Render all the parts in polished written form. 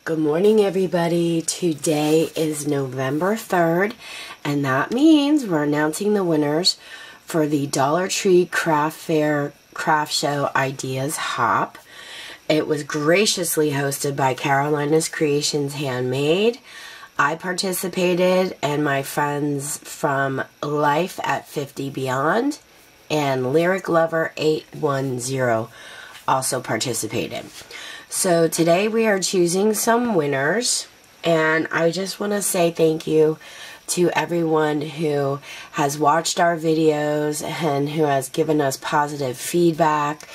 Good morning, everybody. Today is November 3rd, and that means we're announcing the winners for the Dollar Tree Craft Fair Craft Show Ideas Hop. It was graciously hosted by Carolina's Creations Handmade. I participated, and my friends from Life at 50 Beyond and Lyric Lover 810 also participated. So today we are choosing some winners, and I just want to say thank you to everyone who has watched our videos and who has given us positive feedback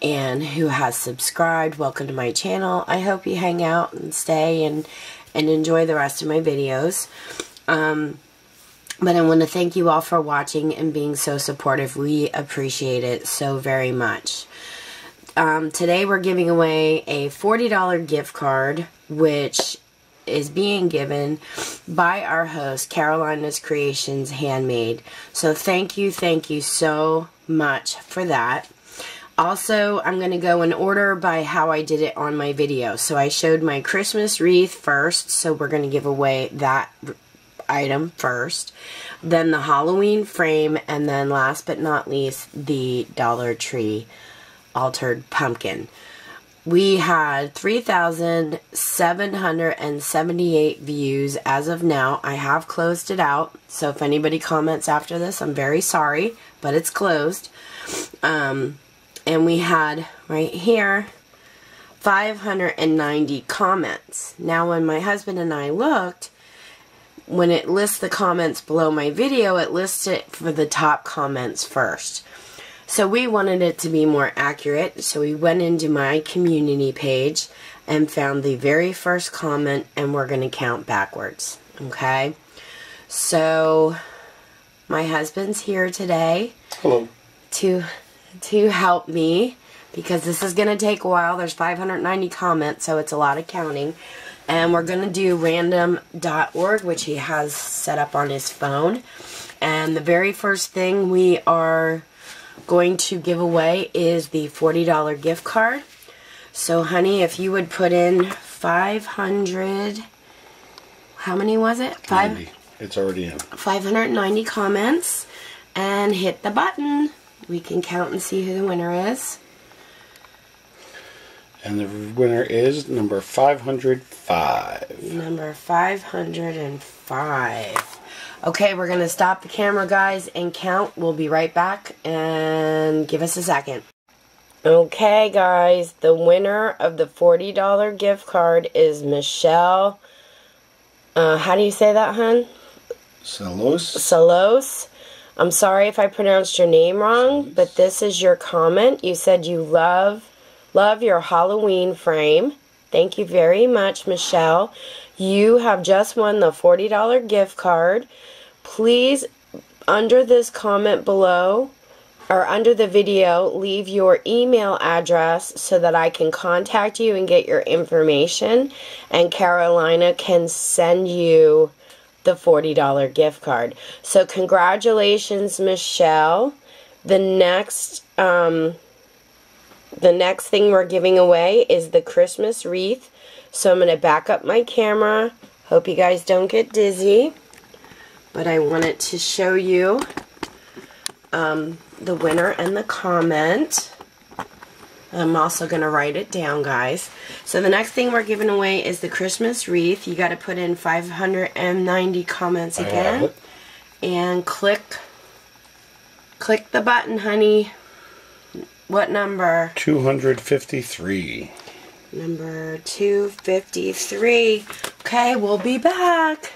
and who has subscribed. Welcome to my channel. I hope you hang out and stay and enjoy the rest of my videos. But I want to thank you all for watching and being so supportive. We appreciate it so very much. Today we're giving away a $40 gift card, which is being given by our host, Carolina's Creations Handmade. So thank you so much for that. Also, I'm going to go in order by how I did it on my video. So I showed my Christmas wreath first, so we're going to give away that item first. Then the Halloween frame, and then last but not least, the Dollar Tree altered pumpkin. We had 3,778 views as of now. I have closed it out, so if anybody comments after this, I'm very sorry, but it's closed. And we had right here 590 comments. Now when my husband and I looked, when it lists the comments below my video, it lists it for the top comments first. So we wanted it to be more accurate, so we went into my community page and found the very first comment, and we're going to count backwards, okay? So my husband's here today. Hello. To help me, because this is going to take a while. There's 590 comments, so it's a lot of counting. And we're going to do random.org, which he has set up on his phone. And the very first thing we are going to give away is the $40 gift card. So honey, if you would put in 500, how many was it? 90. It's already in. 590 comments, and hit the button. We can count and see who the winner is. And the winner is number 505. Number 505. Okay, we're going to stop the camera, guys, and count. We'll be right back, and give us a second. Okay, guys, the winner of the $40 gift card is Michelle. How do you say that, hun? Salois. Salois. I'm sorry if I pronounced your name wrong, but this is your comment. You said you love your Halloween frame. Thank you very much, Michelle. You have just won the $40 gift card. Please, under this comment below, or under the video, leave your email address so that I can contact you and get your information, and Carolina can send you the $40 gift card. So congratulations, Michelle. The next thing we're giving away is the Christmas wreath. So I'm going to back up my camera. Hope you guys don't get dizzy. But I wanted to show you the winner and the comment. I'm also going to write it down, guys. So the next thing we're giving away is the Christmas wreath. You got to put in 590 comments again. And click the button, honey. What number? 253. Number 253. Okay, we'll be back.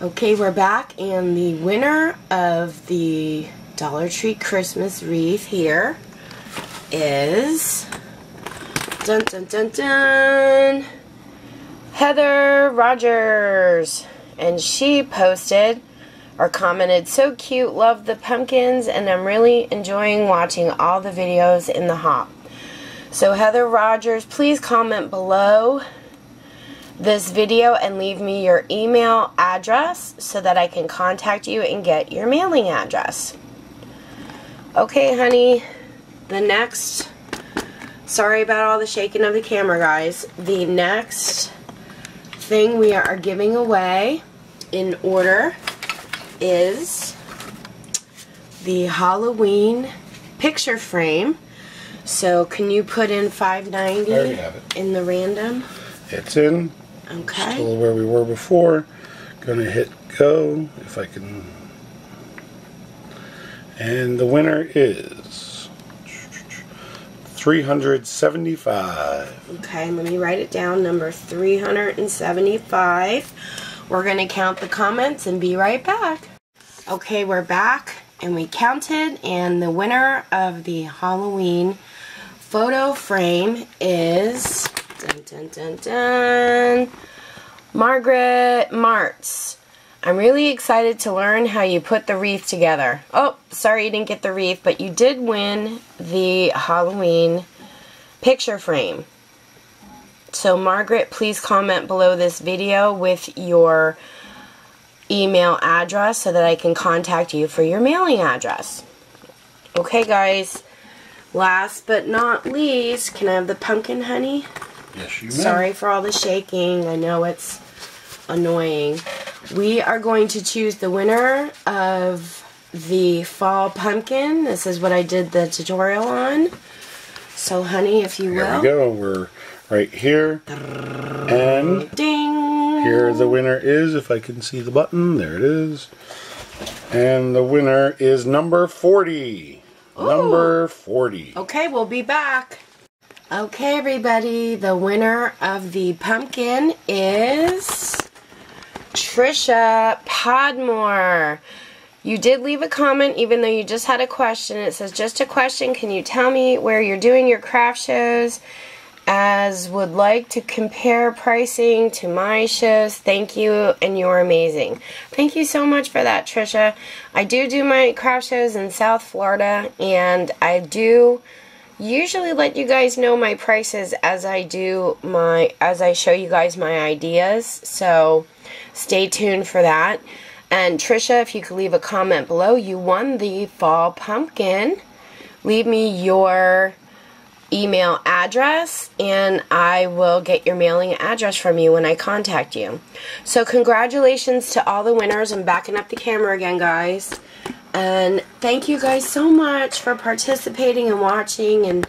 Okay, we're back, and the winner of the Dollar Tree Christmas wreath here is dun dun dun dun, Heather Rogers, and she posted or commented, "So cute, love the pumpkins, and I'm really enjoying watching all the videos in the hop." So Heather Rogers, please comment below this video and leave me your email address so that I can contact you and get your mailing address. Okay, honey, the next Sorry about all the shaking of the camera, guys. The next thing we are giving away in order is the Halloween picture frame. So can you put in $5.90 in the random? It's in. Okay. Still where we were before. Gonna hit go if I can. And the winner is $375. Okay, let me write it down. Number 375. We're going to count the comments and be right back. Okay, we're back and we counted, and the winner of the Halloween photo frame is Margaret Martz. I'm really excited to learn how you put the wreath together. Oh, sorry you didn't get the wreath, but you did win the Halloween picture frame. So Margaret, please comment below this video with your email address so that I can contact you for your mailing address. Okay, guys, last but not least, can I have the pumpkin, honey? Yes, you may. Sorry for all the shaking. I know it's annoying. We are going to choose the winner of the fall pumpkin. This is what I did the tutorial on. So, honey, if you will. Here we go. We're right here. And ding! Here the winner is, if I can see the button. There it is. And the winner is number 40. Ooh. Number 40. Okay, we'll be back. Okay, everybody. The winner of the pumpkin is Tricia Podmore. You did leave a comment even though you just had a question. It says, just a question, can you tell me where you're doing your craft shows, as would like to compare pricing to my shows. Thank you, and you're amazing. Thank you so much for that, Tricia. I do my craft shows in South Florida, and I do usually let you guys know my prices as I show you guys my ideas. So stay tuned for that. And Tricia, if you could leave a comment below, you won the fall pumpkin. Leave me your email address and I will get your mailing address from you when I contact you. So congratulations to all the winners. I'm backing up the camera again, guys. And thank you guys so much for participating and watching and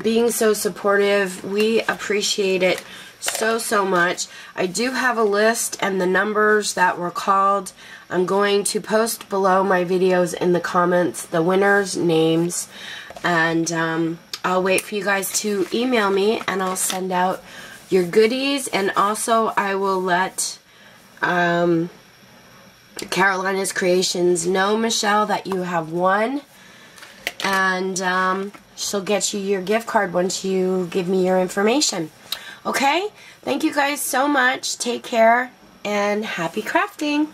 being so supportive. We appreciate it so much. I do have a list and the numbers that were called. I'm going to post below my videos in the comments the winners' names, and I'll wait for you guys to email me and I'll send out your goodies. And also I will let Carolina's Creations know, Michelle, that you have won, and she'll get you your gift card once you give me your information. Okay? Thank you guys so much. Take care and happy crafting.